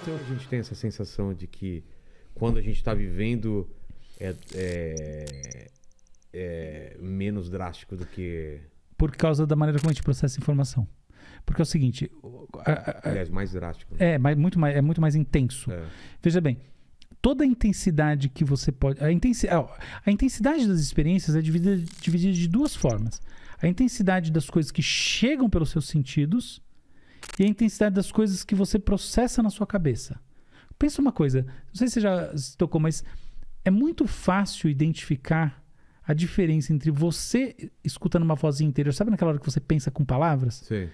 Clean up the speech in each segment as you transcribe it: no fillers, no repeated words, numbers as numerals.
Então a gente tem essa sensação de que quando a gente está vivendo é menos drástico do que... Por causa da maneira como a gente processa informação. Porque é o seguinte... Aliás, mais drástico. Né? É muito mais intenso. Veja bem, toda a intensidade que você pode... A intensidade das experiências é dividida de duas formas. A intensidade das coisas que chegam pelos seus sentidos e a intensidade das coisas que você processa na sua cabeça. Pensa uma coisa, não sei se você já se tocou, mas é muito fácil identificar a diferença entre você escutando uma vozinha interior, sabe naquela hora que você pensa com palavras? Sim.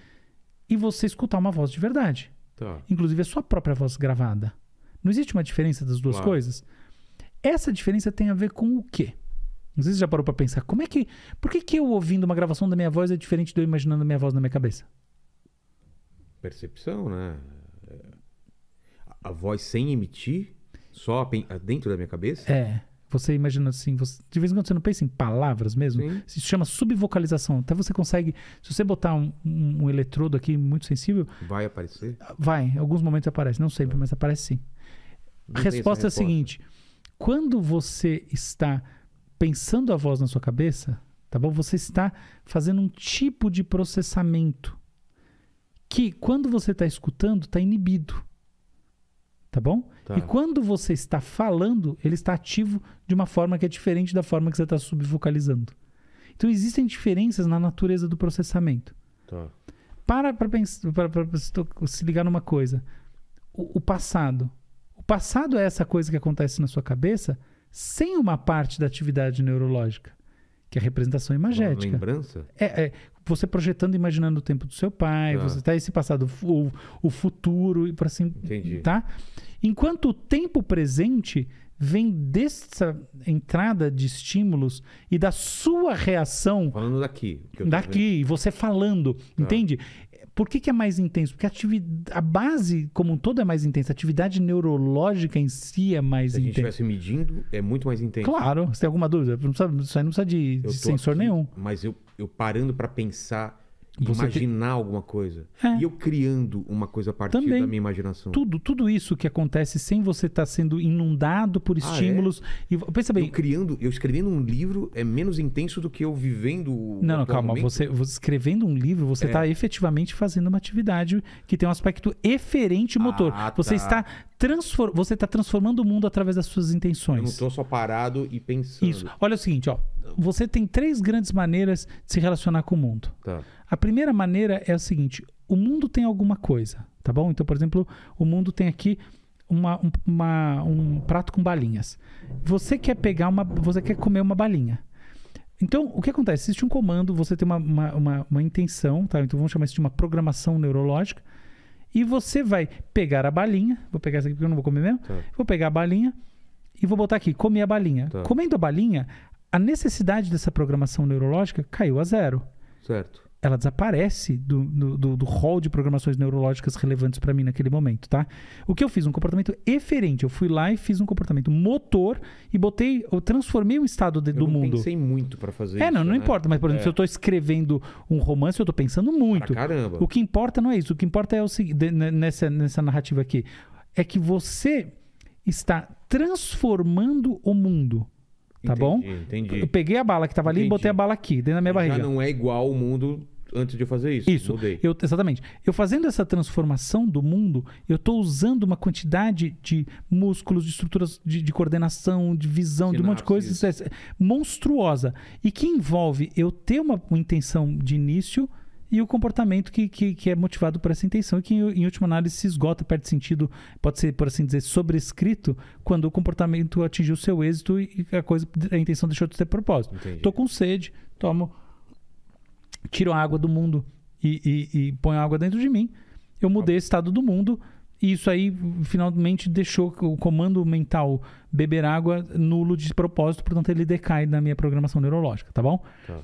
E você escutar uma voz de verdade. Tá. Inclusive a sua própria voz gravada. Não existe uma diferença das duas coisas? Essa diferença tem a ver com o quê? Não sei se você já parou para pensar. Por que eu ouvindo uma gravação da minha voz é diferente de eu imaginando a minha voz na minha cabeça? Percepção, né? A voz sem emitir, só dentro da minha cabeça? Você imagina assim, de vez em quando você não pensa em palavras mesmo? Sim. Isso se chama subvocalização. Até você consegue, se você botar um eletrodo aqui muito sensível... Vai aparecer? Vai, em alguns momentos aparece. Não sempre, mas aparece sim. A resposta é a seguinte. Quando você está pensando a voz na sua cabeça, tá bom? Você está fazendo um tipo de processamento que, quando você está escutando, está inibido. Tá bom? Tá. E quando você está falando, ele está ativo de uma forma que é diferente da forma que você está subvocalizando. Então, existem diferenças na natureza do processamento. Tá. Para se ligar numa coisa. O passado. O passado é essa coisa que acontece na sua cabeça sem uma parte da atividade neurológica, que é a representação imagética. Uma lembrança? Você projetando e imaginando o tempo do seu pai, você tá esse passado, o futuro e por assim. Entendi. Tá? Enquanto o tempo presente vem dessa entrada de estímulos e da sua reação. Falando daqui. Daqui, você falando, entende? Por que é mais intenso? Porque a base como um todo é mais intensa. A atividade neurológica em si é mais intensa. Se a gente estivesse medindo, é muito mais intenso. Claro. Você tem alguma dúvida? Isso aí não precisa de sensor aqui, nenhum. Mas eu parando para pensar, imaginar alguma coisa. E eu criando uma coisa a partir da minha imaginação. Tudo isso que acontece sem você estar sendo inundado por estímulos. E, pensa bem. Eu escrevendo um livro é menos intenso do que eu vivendo. Não, calma. Você escrevendo um livro, você está efetivamente fazendo uma atividade que tem um aspecto eferente motor. Você está transformando o mundo através das suas intenções. Eu não estou só parado e pensando. Isso. Olha o seguinte, você tem 3 grandes maneiras de se relacionar com o mundo. Tá. A primeira maneira é a seguinte: o mundo tem alguma coisa, tá bom? Então, por exemplo, o mundo tem aqui um prato com balinhas. Você quer comer uma balinha. Então, o que acontece? Existe um comando, você tem uma intenção, tá? Então, vamos chamar isso de uma programação neurológica. E você vai pegar a balinha. Vou pegar essa aqui porque eu não vou comer mesmo. Tá. Vou pegar a balinha e vou botar aqui, comer a balinha. Tá. Comendo a balinha, a necessidade dessa programação neurológica caiu a zero. Certo. Ela desaparece do hall de programações neurológicas relevantes para mim naquele momento, tá? O que eu fiz? Um comportamento eferente. Eu fui lá e fiz um comportamento motor e eu transformei o estado do mundo. Eu pensei muito para fazer isso. Não importa. Mas, por exemplo, se eu estou escrevendo um romance, eu estou pensando muito. Pra caramba. O que importa não é isso. O que importa é o seguinte, nessa narrativa aqui, é que você está transformando o mundo. Tá bom? Entendi. Eu peguei a bala que estava ali e botei a bala aqui, dentro da minha barriga. Já não é igual o mundo antes de eu fazer isso. Isso. Mudei. Exatamente. Eu fazendo essa transformação do mundo, eu estou usando uma quantidade de músculos, de estruturas de coordenação, de visão, de um monte de coisas monstruosa. E que envolve eu ter uma intenção de início e o comportamento que é motivado por essa intenção e que, em última análise, se esgota, perde sentido, pode ser, por assim dizer, sobrescrito quando o comportamento atingiu o seu êxito e a intenção deixou de ter propósito. Estou com sede, tiro a água do mundo e ponho a água dentro de mim. Eu mudei o estado do mundo e isso aí finalmente deixou o comando mental beber água nulo de propósito, portanto ele decai na minha programação neurológica, tá bom? Tá.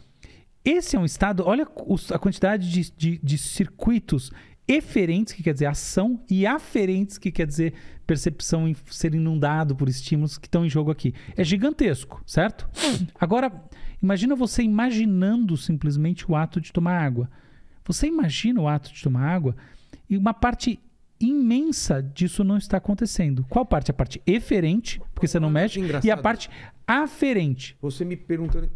Esse é um estado, olha a quantidade de circuitos eferentes, que quer dizer ação, e aferentes, que quer dizer percepção em ser inundado por estímulos que estão em jogo aqui. É gigantesco, certo? Agora, imagina você imaginando simplesmente o ato de tomar água. Você imagina o ato de tomar água e uma parte imensa disso não está acontecendo. Qual parte? A parte eferente, porque você não mexe, e a parte aferente. Você me perguntando...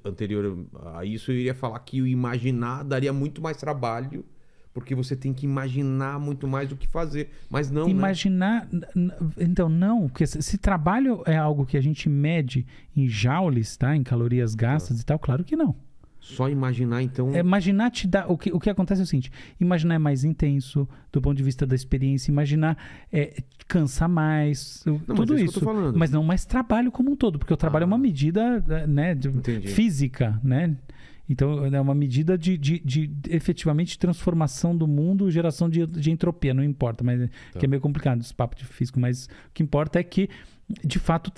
Anterior a isso, eu iria falar que o imaginar daria muito mais trabalho, porque você tem que imaginar muito mais do que fazer. Mas não, imaginar... Né? Então, não. Porque se trabalho é algo que a gente mede em joules, tá? Em calorias gastas e tal, claro que não. Só imaginar, então... Imaginar te dá... O que acontece é o seguinte. Imaginar é mais intenso do ponto de vista da experiência. Imaginar cansa mais. Tudo isso. Que eu tô falando. Mas não mais trabalho como um todo. Porque o trabalho é uma medida, né, física, né? Então, é uma medida de efetivamente transformação do mundo, geração de entropia. Não importa, mas que é meio complicado esse papo de físico. Mas o que importa é que, de fato,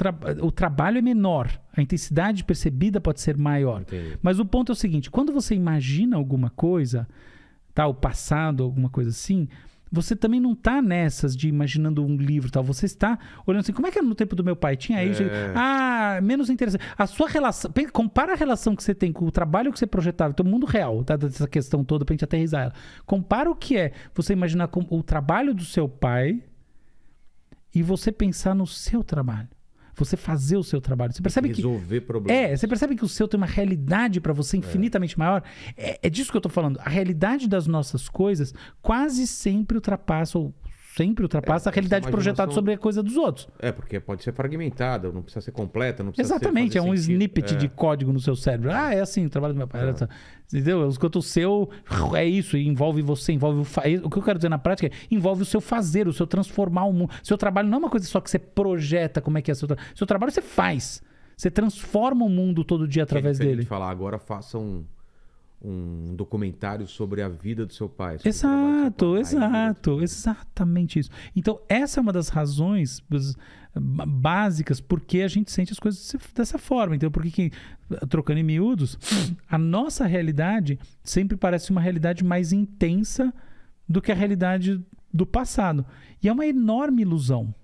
o trabalho é menor. A intensidade percebida pode ser maior. Entendi. Mas o ponto é o seguinte. Quando você imagina alguma coisa, tá, o passado, alguma coisa assim... Você também não está nessas de imaginando um livro e tal. Você está olhando assim, como é que era no tempo do meu pai? Tinha isso. Menos interessante. A sua relação... Compara a relação que você tem com o trabalho que você projetava, então o mundo real, tá? Dessa questão toda, pra gente aterrizar ela. Compara o que é você imaginar o trabalho do seu pai e você pensar no seu trabalho. Você fazer o seu trabalho. Você percebe resolver problemas. Você percebe que o seu tem uma realidade para você infinitamente maior. É disso que eu tô falando. A realidade das nossas coisas quase sempre ultrapassa a realidade projetada sobre a coisa dos outros. Porque pode ser fragmentada, não precisa ser completa, não precisa Exatamente, ser um snippet de código no seu cérebro. É assim, o trabalho do meu pai. Entendeu? Enquanto o seu é isso, envolve você, envolve o que eu quero dizer na prática é envolve o seu fazer, o seu transformar o mundo. Seu trabalho não é uma coisa só que você projeta como é que é seu trabalho, você faz. Você transforma o mundo todo dia através dele. Falar agora, faça um documentário sobre a vida do seu pai. Exatamente isso. Então, essa é uma das razões básicas porque a gente sente as coisas dessa forma. Então, porque, trocando em miúdos, a nossa realidade sempre parece uma realidade mais intensa do que a realidade do passado. E é uma enorme ilusão.